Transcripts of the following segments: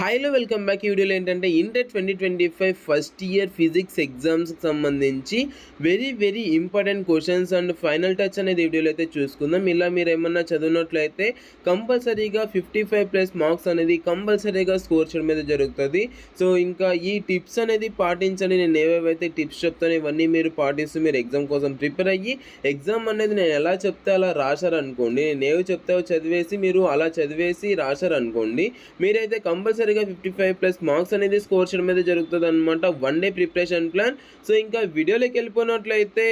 హాయ్లో welcome back. ఈ వీడియోలో ఏంటంటే ఇంటర్ 2025 ఫస్ట్ ఇయర్ ఫిజిక్స్ ఎగ్జామ్స్కి సంబంధించి very important questions and final touch అనేది వీడియోలో అయితే చూసుకుందాం. ఇలా మీరు ఏమన్నా చదివినట్లయితే కంపల్సరీగా 55+ మార్క్స్ అనేది కంపల్సరీగా స్కోర్ చేయడం మీద జరుగుతుంది. సో ఇంకా ఈ టిప్స్ అనేది పాటించండి. నేను ఏవేవైతే టిప్స్ చెప్తానో ఇవన్నీ మీరు పాటిస్తూ మీరు ఎగ్జామ్ కోసం ప్రిపేర్ అయ్యి ఎగ్జామ్ అనేది నేను ఎలా చెప్తే అలా రాశారనుకోండి, నేను ఏవి చెప్తావో చదివేసి మీరు అలా చదివేసి రాశారనుకోండి, మీరైతే కంపల్సరీగా 55+ మార్క్స్ అనేది స్కోర్ చేయడం మీద జరుగుతుంది అనమాట. 1 డే ప్రిపరేషన్ ప్లాన్. సో ఇంకా వీడియోలోకి వెళ్ళిపోయినట్లయితే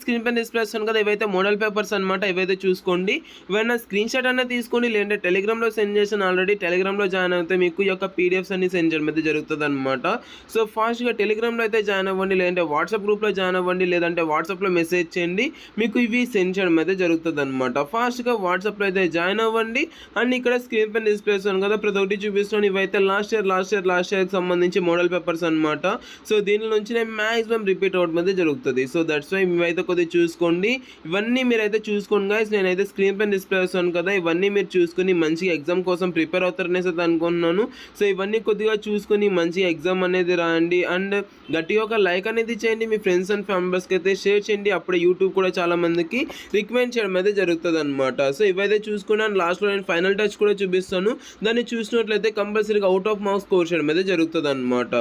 స్క్రీన్ పైన డిస్ప్లే వస్తుంది కదా, ఇవైతే మోడల్ పేపర్స్ అనమాట. ఇవైతే చూసుకోండి. ఇవైనా స్క్రీన్ షాట్ అనేది తీసుకోండి, లేదంటే టెలిగ్రామ్లో సెండ్ చేసాను ఆల్రెడీ. టెలిగ్రామ్లో జాయిన్ అయితే మీకు ఈ యొక్క పీడిఎఫ్స్ అన్ని సెండ్ చేయడం అయితే జరుగుతుంది అనమాట. సో ఫాస్ట్గా టెలిగ్రామ్లో అయితే జాయిన్ అవ్వండి, లేదంటే వాట్సాప్ గ్రూప్లో జాయిన్ అవ్వండి, లేదంటే వాట్సాప్లో మెసేజ్ చేయండి, మీకు ఇవి సెండ్ చేయడం అయితే జరుగుతుంది అనమాట. ఫాస్ట్గా వాట్సాప్లో అయితే జాయిన్ అవ్వండి. అండ్ ఇక్కడ స్క్రీన్ పైన డిస్ప్లే వస్తుంది కదా, ప్రతి ఒక్కటి చూపిస్తున్నాను. ఇవైతే లాస్ట్ ఇయర్కి సంబంధించి మోడల్ పేపర్స్ అనమాట. సో దీని నుంచి నేను మ్యాక్సిమం రిపీట్ అవ్వడం అయితే జరుగుతుంది. సో దట్స్ వై మీరైతే కొద్దిగా చూసుకోండి. ఇవన్నీ మీరైతే చూసుకోండి గైస్. నేనైతే స్క్రీన్ పైన డిస్ప్లే వస్తాను కదా, ఇవన్నీ మీరు చూసుకొని మంచిగా ఎగ్జామ్ కోసం ప్రిపేర్ అవుతారనేసి అయితే అనుకుంటున్నాను. సో ఇవన్నీ కొద్దిగా చూసుకొని మంచిగా ఎగ్జామ్ అనేది రాయండి. అండ్ గట్టిగా ఒక లైక్ అనేది చేయండి, మీ ఫ్రెండ్స్ అండ్ ఫ్యామిలీస్కి అయితే షేర్ చేయండి. అప్పుడే యూట్యూబ్ కూడా చాలా మందికి రికమెండ్ చేయడం అయితే జరుగుతుంది అనమాట. సో ఇవైతే చూసుకున్నాను. లాస్ట్లో నేను ఫైనల్ టచ్ కూడా చూపిస్తాను. దాన్ని చూసినట్లయితే కంపల్సరీగా అవుట్ ఆఫ్ మార్క్స్ స్కోర్ చేయడం అయితే జరుగుతుంది అనమాట.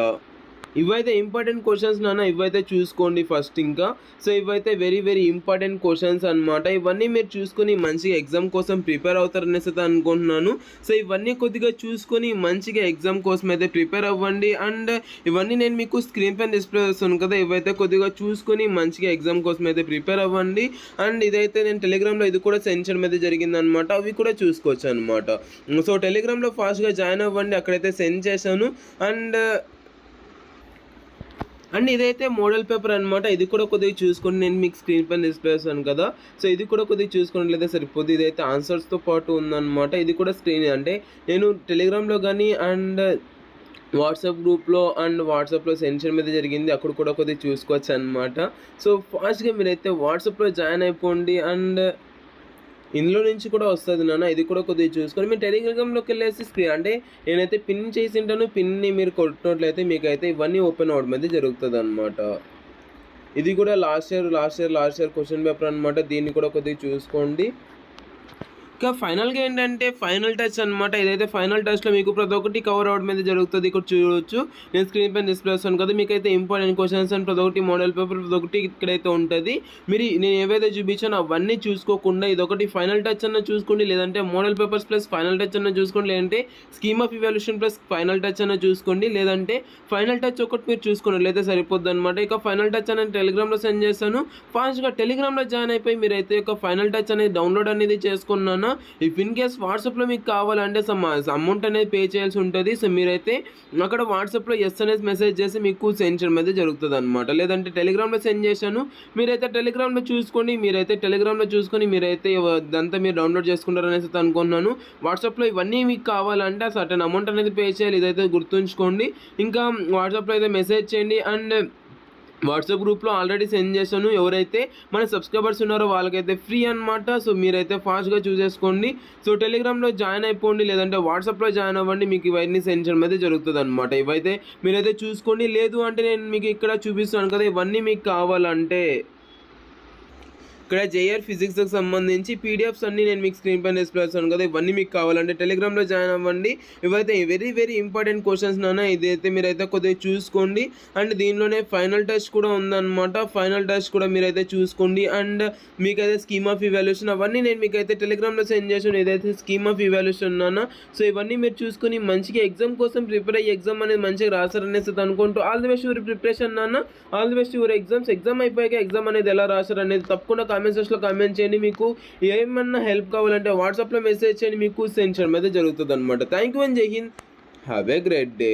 ఇవైతే ఇంపార్టెంట్ క్వశ్చన్స్ నాన్న, ఇవైతే చూసుకోండి ఫస్ట్. ఇంకా సో ఇవైతే వెరీ ఇంపార్టెంట్ క్వశ్చన్స్ అనమాట. ఇవన్నీ మీరు చూసుకొని మంచిగా ఎగ్జామ్ కోసం ప్రిపేర్ అవుతారనేసి అయితే అనుకుంటున్నాను. సో ఇవన్నీ కొద్దిగా చూసుకొని మంచిగా ఎగ్జామ్ కోసం అయితే ప్రిపేర్ అవ్వండి. అండ్ ఇవన్నీ నేను మీకు స్క్రీన్ పైన డిస్ప్లే చేస్తాను కదా, ఇవైతే కొద్దిగా చూసుకొని మంచిగా ఎగ్జామ్ కోసం అయితే ప్రిపేర్ అవ్వండి. అండ్ ఇదైతే నేను టెలిగ్రామ్లో ఇది కూడా సెండ్ చేయడం అయితే జరిగిందనమాట, అవి కూడా చూసుకోవచ్చు అనమాట. సో టెలిగ్రామ్లో ఫాస్ట్గా జాయిన్ అవ్వండి, అక్కడైతే సెండ్ చేశాను. అండ్ ఇదైతే మోడల్ పేపర్ అనమాట. ఇది కూడా కొద్దిగా చూసుకొని నేను మీకు స్క్రీన్ పైన డిస్ప్లే చేస్తాను కదా, సో ఇది కూడా కొద్దిగా చూసుకున్నట్లయితే సరిపోతుంది. ఇదైతే ఆన్సర్స్తో పాటు ఉందన్నమాట. ఇది కూడా స్క్రీన్ అంటే నేను టెలిగ్రామ్లో కానీ అండ్ వాట్సాప్ గ్రూప్లో అండ్ వాట్సాప్లో సెండ్ చేయడం మీద జరిగింది, అక్కడ కూడా కొద్దిగా చూసుకోవచ్చు అనమాట. సో ఫాస్ట్గా మీరైతే వాట్సాప్లో జాయిన్ అయిపోండి. అండ్ ఇందులో నుంచి కూడా వస్తుంది నాన్న, ఇది కూడా కొద్దిగా చూసుకొని మీరు టెలిగ్రామ్లోకి వెళ్ళేసి స్క్రీన్ అంటే నేనైతే పిన్ చేసి ఉంటాను, పిన్ని మీరు కొట్టినట్లయితే మీకు అయితే ఇవన్నీ ఓపెన్ అవ్వడం అయితే జరుగుతుంది అనమాట. ఇది కూడా లాస్ట్ ఇయర్ క్వశ్చన్ పేపర్ అనమాట. దీన్ని కూడా కొద్దిగా చూసుకోండి. ఇంకా ఫైనల్గా ఏంటంటే ఫైనల్ టచ్ అనమాట. ఇదైతే ఫైనల్ టచ్లో మీకు ప్రతి ఒక్కటి కవర్ అవ్వడం మీద జరుగుతుంది. ఇక్కడ చూడవచ్చు, నేను స్క్రీన్ పైన డిస్ప్లే వస్తాను కదా, మీకైతే ఇంపార్టెంట్ క్వశ్చన్స్ అండ్ ప్రతి ఒక్కటి మోడల్ పేపర్ ప్రతి ఒక్కటి ఇక్కడైతే ఉంటుంది. మీరు నేను ఏవైతే చూపించానో అవన్నీ చూసుకోకుండా ఇదొకటి ఫైనల్ టచ్ అన్న చూసుకోండి, లేదంటే model papers plus final touch అన్న చూసుకోండి, లేదంటే scheme of evaluation plus final touch అన్న చూసుకోండి, లేదంటే ఫైనల్ టచ్ ఒకటి మీరు చూసుకోండి, లేదా సరిపోద్ది అనమాట. ఇక ఫైనల్ టచ్ అనేది టెలిగ్రామ్లో సెండ్ చేస్తాను. ఫాస్ట్గా టెలిగ్రామ్లో జాయిన్ అయిపోయి మీరైతే ఒక ఫైనల్ టచ్ అనేది డౌన్లోడ్ అనేది చేసుకున్నాను. ఇఫ్ ఇన్ కేస్ వాట్సాప్లో మీకు కావాలంటే సమ్ అమౌంట్ అనేది పే చేయాల్సి ఉంటుంది. సో మీరైతే అక్కడ వాట్సాప్లో ఎస్ అనేది మెసేజ్ చేసి మీకు సెండ్ చేయడం అయితే జరుగుతుంది అనమాట. లేదంటే టెలిగ్రామ్లో సెండ్ చేశాను, మీరైతే టెలిగ్రామ్లో చూసుకొని మీరైతే ఇదంతా మీరు డౌన్లోడ్ చేసుకుంటారనేసి అనుకుంటున్నాను. వాట్సాప్లో ఇవన్నీ మీకు కావాలంటే సర్టెన్ అమౌంట్ అనేది పే చేయాలి, ఇదైతే గుర్తుంచుకోండి. ఇంకా వాట్సాప్లో అయితే మెసేజ్ చేయండి. అండ్ వాట్సాప్ గ్రూప్లో ఆల్రెడీ సెండ్ చేశాను, ఎవరైతే మన సబ్స్క్రైబర్స్ ఉన్నారో వాళ్ళకైతే ఫ్రీ అనమాట. సో మీరైతే ఫాస్ట్గా చూసేసుకోండి. సో టెలిగ్రామ్లో జాయిన్ అయిపోండి, లేదంటే వాట్సాప్లో జాయిన్ అవ్వండి, మీకు ఇవన్నీ సెండ్ చేయడం అయితే జరుగుతుంది అనమాట. ఇవైతే మీరైతే చూసుకోండి. లేదు అంటే నేను మీకు ఇక్కడ చూపిస్తున్నాను కదా, ఇవన్నీ మీకు కావాలంటే ఇక్కడ జేఆర్ ఫిజిక్స్కి సంబంధించి పీడిఎఫ్స్ అన్నీ నేను మీకు స్క్రీన్ పైన డిస్ప్లే చేస్తాను కదా, ఇవన్నీ మీకు కావాలంటే టెలిగ్రామ్లో జాయిన్ అవ్వండి. ఇవైతే వెరీ ఇంపార్టెంట్ క్వశ్చన్స్ నాన్న, ఇదైతే మీరైతే కొద్దిగా చూసుకోండి. అండ్ దీనిలోనే ఫైనల్ టెస్ట్ కూడా ఉందన్నమాట. ఫైనల్ టెస్ట్ కూడా మీరైతే చూసుకోండి. అండ్ మీకైతే స్కీమ్ ఆఫ్ ఇవాల్యూషన్ అవన్నీ నేను మీకైతే టెలిగ్రామ్లో సెండ్ చేసాను, ఇదైతే స్కీమ్ ఆఫ్ ఇవాల్యూషన్ నాన్న. సో ఇవన్నీ మీరు చూసుకొని మంచిగా ఎగ్జామ్ కోసం ప్రిపేర్ అయ్యి ఎగ్జామ్ అనేది మంచిగా రాశారనేసి అనుకుంటూ all the best your preparation నాన్న. All the best your exam అయిపోయాక ఎగ్జామ్ అనేది ఎలా రాశారు అనేది తప్పకుండా కామెంట్ సెక్షన్లో కామెంట్ చేయండి. మీకు ఏమన్నా హెల్ప్ కావాలంటే వాట్సాప్లో మెసేజ్ చేయండి, మీకు సెండ్ చేయడం అయితే జరుగుతుంది అనమాట. థ్యాంక్ యూ అండ్ జై Hind. Have a great day.